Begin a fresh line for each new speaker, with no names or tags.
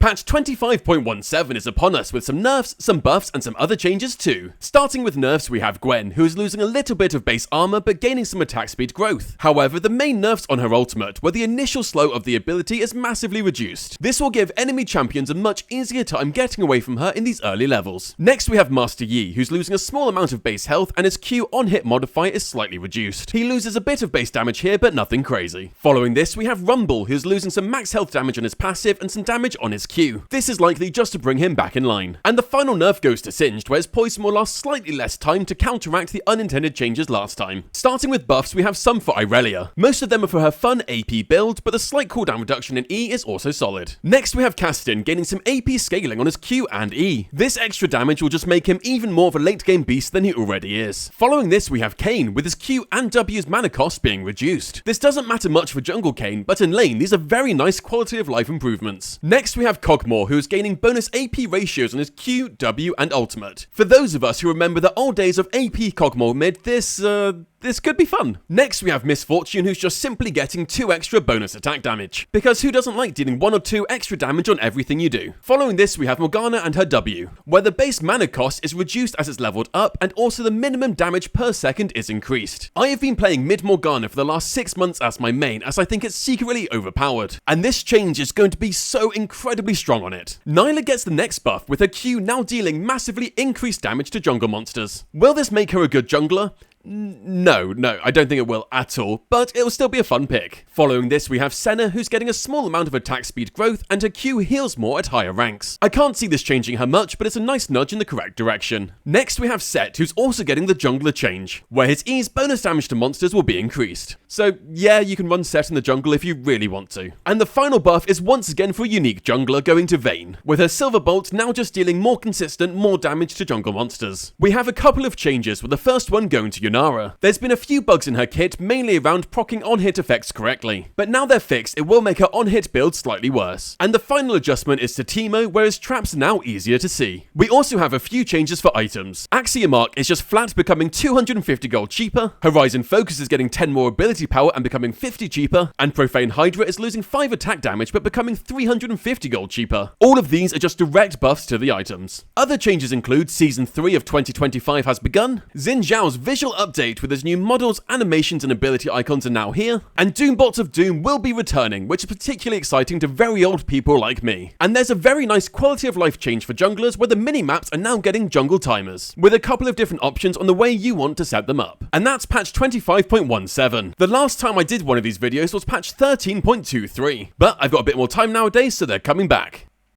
Patch 25.17 is upon us with some nerfs, some buffs, and some other changes too. Starting with nerfs, we have Gwen, who is losing a little bit of base armor but gaining some attack speed growth. However, the main nerfs on her ultimate, where the initial slow of the ability is massively reduced. This will give enemy champions a much easier time getting away from her in these early levels. Next we have Master Yi, who's losing a small amount of base health and his Q on hit modifier is slightly reduced. He loses a bit of base damage here but nothing crazy. Following this we have Rumble, who's losing some max health damage on his passive and some damage on his Q. This is likely just to bring him back in line. And the final nerf goes to Singed, where his poison will last slightly less time to counteract the unintended changes last time. Starting with buffs, we have some for Irelia. Most of them are for her fun AP build, but the slight cooldown reduction in E is also solid. Next we have Castin, gaining some AP scaling on his Q and E. This extra damage will just make him even more of a late game beast than he already is. Following this we have Kayn, with his Q and W's mana cost being reduced. This doesn't matter much for jungle Kayn, but in lane these are very nice quality of life improvements. Next we have Cogmore, who is gaining bonus AP ratios on his Q, W, and ultimate. For those of us who remember the old days of AP Cogmore mid, this could be fun. Next we have Misfortune, who's just simply getting 2 extra bonus attack damage, because who doesn't like dealing 1 or 2 extra damage on everything you do? Following this we have Morgana and her W, where the base mana cost is reduced as it's leveled up and also the minimum damage per second is increased. I have been playing mid Morgana for the last 6 months as my main, as I think it's secretly overpowered, and this change is going to be so incredibly strong on it. Nyla gets the next buff, with her Q now dealing massively increased damage to jungle monsters. Will this make her a good jungler? No, I don't think it will at all, but it'll still be a fun pick. Following this we have Senna, who's getting a small amount of attack speed growth and her Q heals more at higher ranks. I can't see this changing her much, but it's a nice nudge in the correct direction. Next we have Set, who's also getting the jungler change, where his E's bonus damage to monsters will be increased. So yeah, you can run Set in the jungle if you really want to. And the final buff is once again for a unique jungler, going to Vayne, with her Silver Bolt now just dealing more consistent, more damage to jungle monsters. We have a couple of changes, with the first one going to Yunara. There's been a few bugs in her kit, mainly around proccing on-hit effects correctly, but now they're fixed, it will make her on-hit build slightly worse. And the final adjustment is to Teemo, where his traps are now easier to see. We also have a few changes for items. Axiom Arc is just flat becoming 250 gold cheaper, Horizon Focus is getting 10 more ability power and becoming 50 cheaper, and Profane Hydra is losing 5 attack damage but becoming 350 gold cheaper. All of these are just direct buffs to the items. Other changes include Season 3 of 2025 has begun, Xin Zhao's visual update with his new models, animations, and ability icons are now here, and Doombots of Doom will be returning, which is particularly exciting to very old people like me. And there's a very nice quality of life change for junglers, where the mini-maps are now getting jungle timers, with a couple of different options on the way you want to set them up. And that's patch 25.17. The last time I did one of these videos was patch 13.23, but I've got a bit more time nowadays, so they're coming back.